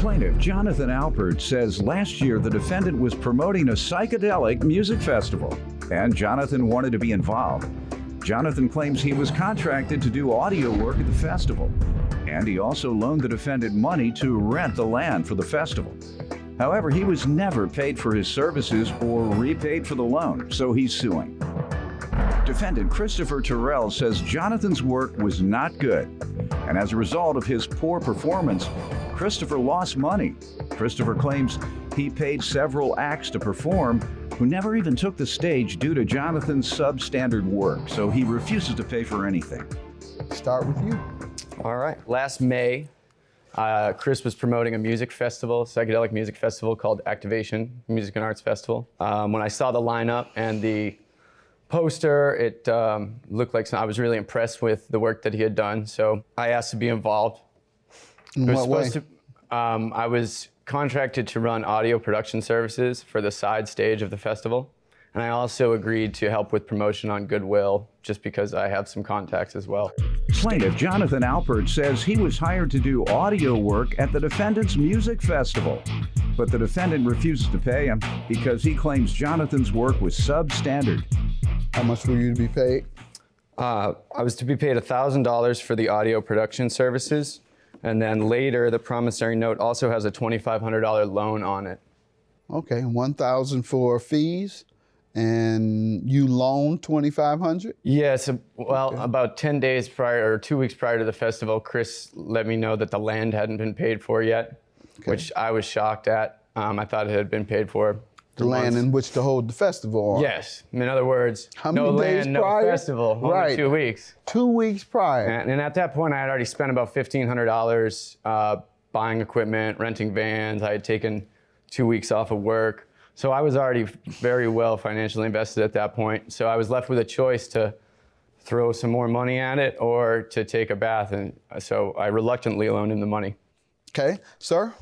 Plaintiff Jonathan Alpert says last year the defendant was promoting a psychedelic music festival, and Jonathan wanted to be involved. Jonathan claims he was contracted to do audio work at the festival, and he also loaned the defendant money to rent the land for the festival. However, he was never paid for his services or repaid for the loan, so he's suing. Defendant Christopher Terrell says Jonathan's work was not good, and as a result of his poor performance, Christopher lost money. Christopher claims he paid several acts to perform who never even took the stage due to Jonathan's substandard work, so he refuses to pay for anything. Start with you. All right. Last May, Chris was promoting a music festival, psychedelic music festival called Activation Music and Arts Festival. When I saw the lineup and the poster, it looked like I was really impressed with the work that he had done, so I asked to be involved. In what way? I was contracted to run audio production services for the side stage of the festival, and I also agreed to help with promotion on Goodwill, just because I have some contacts as well. Plaintiff Jonathan Alpert says he was hired to do audio work at the defendant's music festival, but the defendant refuses to pay him because he claims Jonathan's work was substandard. How much were you to be paid? I was to be paid $1,000 for the audio production services, and then later the promissory note also has a $2,500 loan on it. Okay, $1,000 for fees, and you loaned $2,500? Yes, well, about 10 days prior, or 2 weeks prior to the festival, Chris let me know that the land hadn't been paid for yet, which I was shocked at. I thought it had been paid for. The land in which to hold the festival on. Yes, in other words, How no many days land, no prior? festival, only Right. 2 weeks. 2 weeks prior. And at that point, I had already spent about $1,500 buying equipment, renting vans. I had taken 2 weeks off of work. So I was already very well financially invested at that point. So I was left with a choice to throw some more money at it or to take a bath. And so I reluctantly loaned him the money. Okay, sir?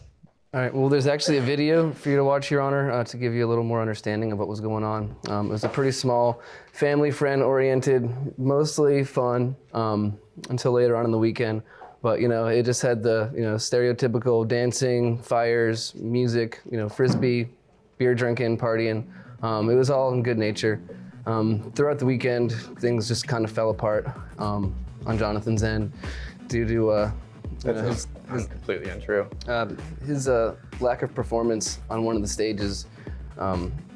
All right, well, there's actually a video for you to watch, Your Honor, to give you a little more understanding of what was going on. It was a pretty small, family friend-oriented, mostly fun, until later on in the weekend. But, you know, it just had the, you know, stereotypical dancing, fires, music, you know, frisbee, beer drinking, partying. It was all in good nature. Throughout the weekend, things just kind of fell apart on Jonathan's end due to That's completely untrue. his lack of performance on one of the stages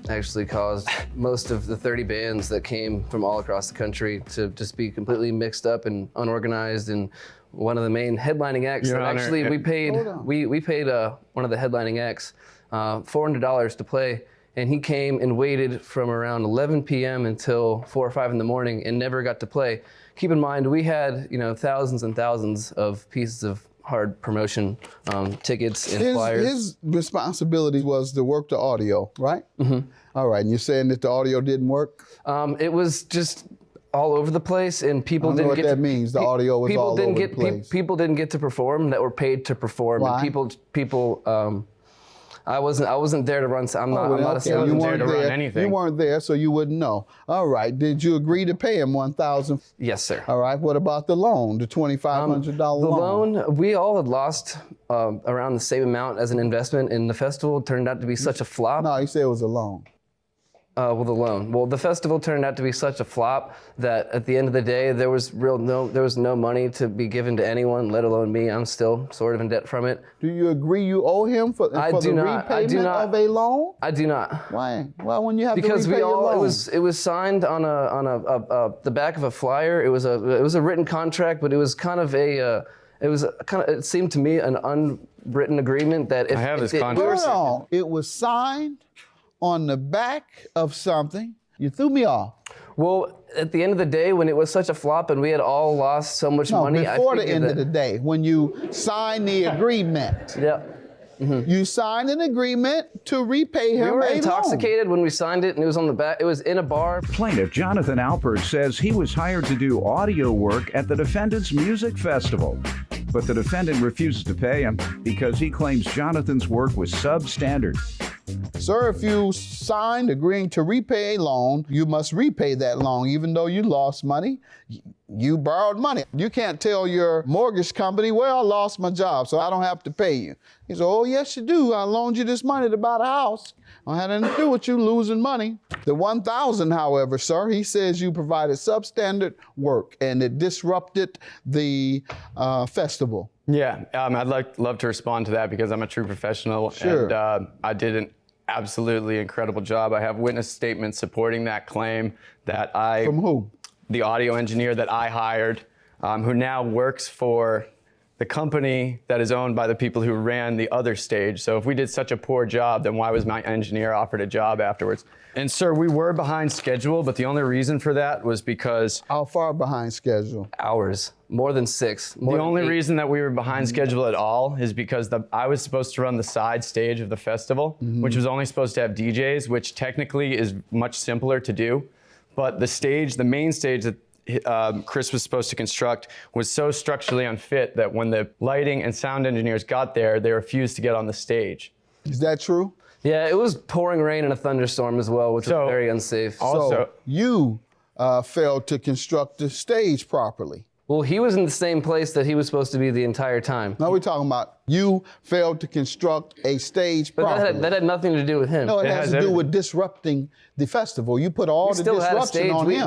actually caused most of the 30 bands that came from all across the country to just be completely mixed up and unorganized. And one of the main headlining acts Your that Honor, actually we paid one of the headlining acts $400 to play, and he came and waited from around 11 p.m. until 4 or 5 in the morning and never got to play. Keep in mind, we had, you know, thousands and thousands of pieces of hard promotion tickets and flyers. His responsibility was to work the audio, right? Mm-hmm. All right, and you're saying that the audio didn't work? It was just all over the place, and people didn't get what that means. The audio was all over the place. People didn't get to perform that were paid to perform. Why? And people. I wasn't there to run. I'm not a okay. salesman. You there weren't to run there. anything. You weren't there, so you wouldn't know. All right. Did you agree to pay him $1,000? Yes, sir. All right. What about the loan, the $2,500 loan? The loan, we all had lost around the same amount as an investment, and the festival turned out to be such a flop. No, you said it was a loan. Well, the loan. Well, the festival turned out to be such a flop that at the end of the day, there was no money to be given to anyone, let alone me. I'm still sort of in debt from it. Do you agree you owe him for the repayment of a loan? I do not. Why? Why wouldn't you have Because to repay your loan? it was signed on the back of a flyer. It was a written contract, but it was kind of it seemed to me an unwritten agreement that if I have this if it- contract. Hold on. It was signed on the back of something. You threw me off. Well, at the end of the day, when it was such a flop and we had all lost so much money, before the end of the day, when you signed the agreement. Yeah. You signed an agreement to repay him We were a intoxicated when we signed it, and it was on the back. It was in a bar. Plaintiff Jonathan Alpert says he was hired to do audio work at the defendant's music festival, but the defendant refuses to pay him because he claims Jonathan's work was substandard. Sir, if you signed agreeing to repay a loan, you must repay that loan, even though you lost money. You borrowed money. You can't tell your mortgage company, well, I lost my job, so I don't have to pay you. He said, oh, yes, you do. I loaned you this money to buy the house. I had nothing to do with you losing money. The 1,000, however, sir, he says you provided substandard work and it disrupted the festival. Yeah, I'd love to respond to that because I'm a true professional. Sure. And I did an absolutely incredible job. I have witness statements supporting that claim that I... From who? The audio engineer that I hired, who now works for the company that is owned by the people who ran the other stage. So if we did such a poor job, then why was my engineer offered a job afterwards? And sir, we were behind schedule, but the only reason for that was because... How far behind schedule? Hours, more than 6. The only reason that we were behind schedule at all is because I was supposed to run the side stage of the festival, which was only supposed to have DJs, which technically is much simpler to do. But the main stage that Chris was supposed to construct was so structurally unfit that when the lighting and sound engineers got there, they refused to get on the stage. Is that true? Yeah, it was pouring rain and a thunderstorm as well, which was very unsafe. Also, So you failed to construct the stage properly. Well, he was in the same place that he was supposed to be the entire time. Now we're talking about you failed to construct a stage But properly. that had nothing to do with him. No, it It has has to do everything. with disrupting the festival. You put all We the still had a disruption stage. on him.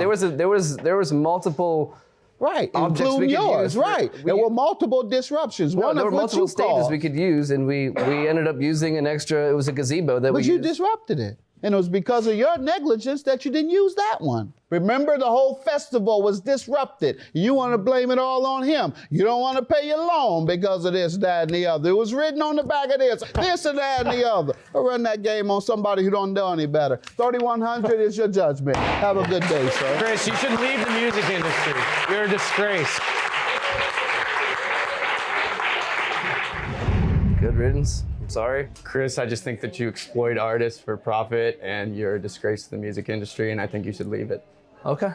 There was multiple Right, objects we including could yours, use. right. There were multiple disruptions. No, One there were of which multiple you stages caused. we could use, and we ended up using an extra. It was a gazebo that But we you used. disrupted it. And it was because of your negligence that you didn't use that one. Remember, the whole festival was disrupted. You want to blame it all on him. You don't want to pay your loan because of this, that, and the other. It was written on the back of this and that, and the other. I'll run that game on somebody who don't know any better. 3,100 is your judgment. Have a good day, sir. Chris, you should leave the music industry. You're a disgrace. Good riddance. I'm sorry. Chris, I just think that you exploit artists for profit and you're a disgrace to the music industry, and I think you should leave it. Okay.